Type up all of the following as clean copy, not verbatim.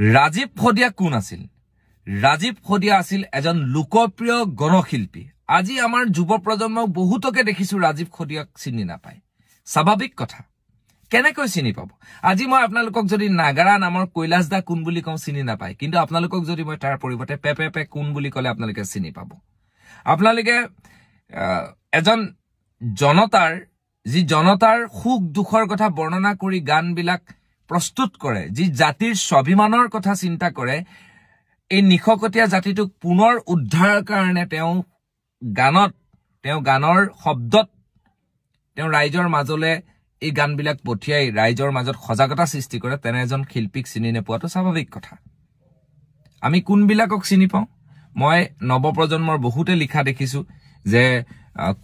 ৰাজীৱ ফদিয়া কোন আছিল? ৰাজীৱ ফদিয়া আছিল এজন লোকপ্ৰিয় গণশিল্পী। আজি আমাৰ যুৱ প্ৰজন্মক বহুতকে দেখিছো ৰাজীৱ ফদিয়াক চিনি নাপায়। স্বাভাৱিক কথা, কেনেকৈ চিনি পাব? আজি মই আপোনালোকক যদি নাগাৰা নামৰ কৈলাশ দা কোন বুলি কওঁ চিনি নাপায়, কিন্তু আপোনালোকক যদি মই তাৰ পৰিৱৰ্তে পেপে কোন বুলি ক'লে আপোনালোকে চিনি পাব। আপোনালোকে এজন জনতাৰ যি জনতাৰ সুখ দুখৰ কথা বৰ্ণনা কৰি গানবিলাক প্ৰস্তুত কৰে, যি জাতিৰ স্বাভিমানৰ কথা চিন্তা কৰে, এই নিশকতীয়া জাতিটোক পুনৰ উদ্ধাৰৰ কাৰণে তেওঁ গানৰ শব্দত তেওঁ ৰাইজৰ মাজলৈ এই গানবিলাক পঠিয়াই ৰাইজৰ মাজত সজাগতা সৃষ্টি কৰে। তেনে এজন শিল্পীক চিনি নোপোৱাটো স্বাভাৱিক কথা। আমি কোনবিলাকক চিনি পাওঁ? মই নৱপ্ৰজন্মৰ বহুতে লিখা দেখিছো যে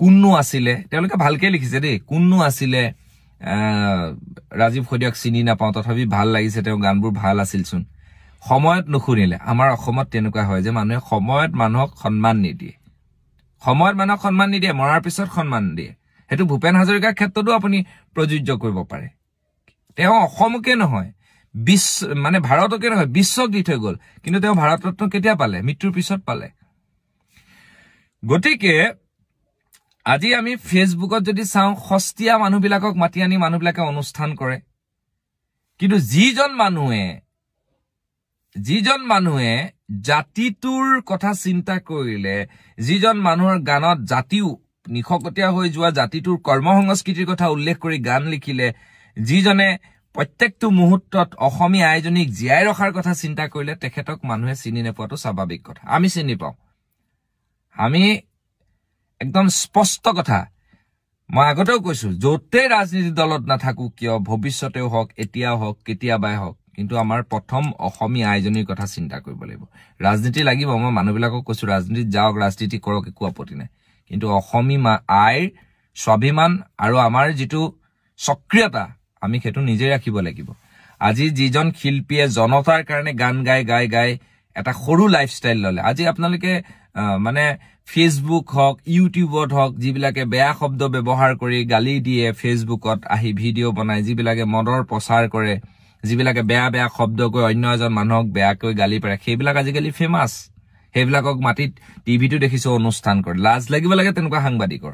কোননো আছিলে, তেওঁলোকে ভালকে লিখিছে দেই, কোননো আছিলে ৰাজীৱ ফদিয়াক চিনি নাপাওঁ, তথাপি ভাল লাগিছে, তেওঁ গানবোৰ ভাল আছিলচোন। সময়ত নুশুনিলে। আমাৰ অসমত তেনেকুৱা হয় যে মানুহে সময়ত মানুহক সন্মান নিদিয়ে, মৰাৰ পিছত সন্মান দিয়ে। সেইটো ভূপেন হাজৰিকাৰ ক্ষেত্ৰতো আপুনি প্ৰযোজ্য কৰিব পাৰে। তেওঁ অসমকে নহয় মানে ভাৰতকে নহয় বিশ্বক দি থৈ গ'ল, কিন্তু তেওঁ ভাৰতৰত্ন কেতিয়া পালে? মৃত্যুৰ পিছত পালে। গতিকে আজি আমি ফেচবুকত যদি চাওঁ, সস্তীয়া মানুহবিলাকক মাতি আনি মানুহবিলাকে অনুষ্ঠান কৰে, কিন্তু যিজন মানুহে জাতিটোৰ কথা চিন্তা কৰিলে, যিজন মানুহৰ গানত জাতিও নিশকতীয়া হৈ যোৱা জাতিটোৰ কৰ্ম সংস্কৃতিৰ কথা উল্লেখ কৰি গান লিখিলে, যিজনে প্ৰত্যেকটো মুহূৰ্তত অসমীয়া আইজনীক জীয়াই ৰখাৰ কথা চিন্তা কৰিলে, তেখেতক মানুহে চিনি নোপোৱাটো স্বাভাৱিক কথা। আমি চিনি পাওঁ। আমি একদম স্পষ্ট কথা, মই আগতেও কৈছো, য'তে ৰাজনীতি দলত নাথাকো কিয়, ভৱিষ্যতেও হওক, এতিয়াও হওক, কেতিয়াবাই হওক, কিন্তু আমাৰ প্ৰথম অসমীয়া আইজনীৰ কথা চিন্তা কৰিব লাগিব। ৰাজনীতি লাগিব, মই মানুহবিলাকক কৈছো ৰাজনীতিত যাওক, ৰাজনীতি কৰক, একো আপত্তি নাই, কিন্তু অসমীয়া আইৰ স্বাভিমান আৰু আমাৰ যিটো সক্ৰিয়তা আমি সেইটো নিজে ৰাখিব লাগিব। আজি যিজন শিল্পীয়ে জনতাৰ কাৰণে গান গাই এটা সৰু লাইফষ্টাইল ললে, আজি আপোনালোকে মানে ফেচবুক হওক, ইউটিউবত হওক, যিবিলাকে বেয়া শব্দ ব্যৱহাৰ কৰি গালি দিয়ে, ফেচবুকত আহি ভিডিঅ' বনাই, যিবিলাকে মদৰ প্ৰচাৰ কৰে, যিবিলাকে বেয়া শব্দ কৈ অন্য এজন মানুহক বেয়াকৈ গালি পাৰে, সেইবিলাক আজিকালি ফেমাছ। সেইবিলাকক মাটিত টিভিটো দেখিছো অনুষ্ঠান কৰে। লাজ লাগিব লাগে তেনেকুৱা সাংবাদিকৰ।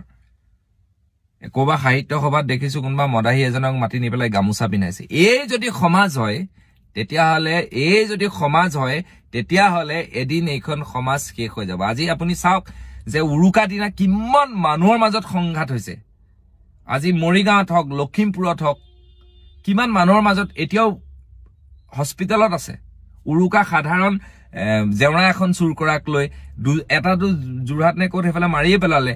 ক'ৰবাত সাহিত্য সভাত দেখিছো কোনোবা মদাহী এজনক মাতি নি পেলাই গামোচা পিন্ধাইছে। এই যদি সমাজ হয় তেতিয়াহ'লে এদিন এইখন সমাজ শেষ হৈ যাব। আজি আপুনি চাওক যে উৰুকা দিনা কিমান মানুহৰ মাজত সংঘাত হৈছে। আজি মৰিগাঁৱত হওক, লখিমপুৰত হওক, কিমান মানুহৰ মাজত এতিয়াও হস্পিটেলত আছে। উৰুকা সাধাৰণ জেওৰা এখন চুৰ কৰাক লৈ এটাটো যোৰহাট নে ক'ত সেইফালে মাৰিয়ে পেলালে।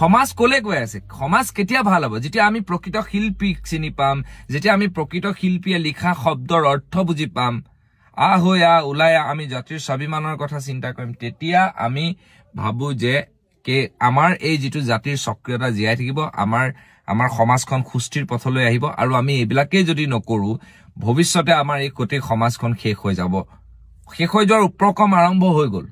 সমাজ কলে গৈ আছে? সমাজ কেতিয়া ভাল হ'ব? যেতিয়া আমি প্ৰকৃত শিল্পীক চিনি পাম, যেতিয়া আমি প্ৰকৃত শিল্পীয়ে লিখা শব্দৰ অৰ্থ বুজি পাম, ওলাই আমি জাতিৰ স্বাভিমানৰ কথা চিন্তা কৰিম, তেতিয়া আমি ভাবো যে আমাৰ এই যিটো জাতিৰ সক্ৰিয়তা জীয়াই থাকিব, আমাৰ সমাজখন সুস্থিৰ পথলৈ আহিব। আৰু আমি এইবিলাকেই যদি নকৰো, ভৱিষ্যতে আমাৰ এই গোটেই সমাজখন শেষ হৈ যাব। শেষ হৈ যোৱাৰ উপক্ৰম আৰম্ভ হৈ গ'ল।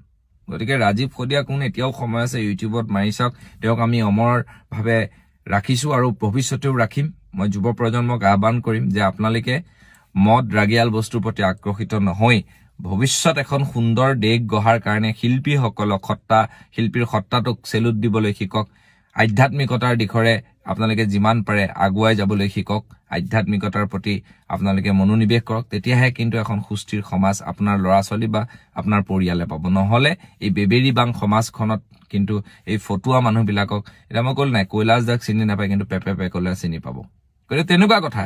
গতিকে ৰাজীৱ ফদিয়া কোন এতিয়াও সময় আছে, ইউটিউবত মাৰি চাওক। তেওঁক আমি অমৰভাৱে ৰাখিছো আৰু ভৱিষ্যতেও ৰাখিম। মই যুৱ প্ৰজন্মক আহ্বান কৰিম যে আপোনালোকে মদ ৰাগিয়াল বস্তুৰ প্ৰতি আকৰ্ষিত নহয়, ভৱিষ্যত এখন সুন্দৰ দেশ গঢ়াৰ কাৰণে শিল্পীসকলক শিল্পীৰ সত্তাটোক চেলুট দিবলৈ শিকক। আধ্যাত্মিকতাৰ দিশৰে আপোনালোকে যিমান পাৰে আগুৱাই যাবলৈ শিকক। আধ্যাত্মিকতাৰ প্ৰতি আপোনালোকে মনোনিৱেশ কৰক, তেতিয়াহে কিন্তু এখন সুস্থিৰ সমাজ আপোনাৰ ল'ৰা ছোৱালী বা আপোনাৰ পৰিয়ালে পাব। নহলে এই বেবেৰী বাং সমাজখনত কিন্তু এই ফটুৱা মানুহবিলাকক, এতিয়া মই ক'লো নাই কৈলাশ দাক চিনি নাপায়, কিন্তু পেপে ক'লে চিনি পাব। গতিকে তেনেকুৱা কথা।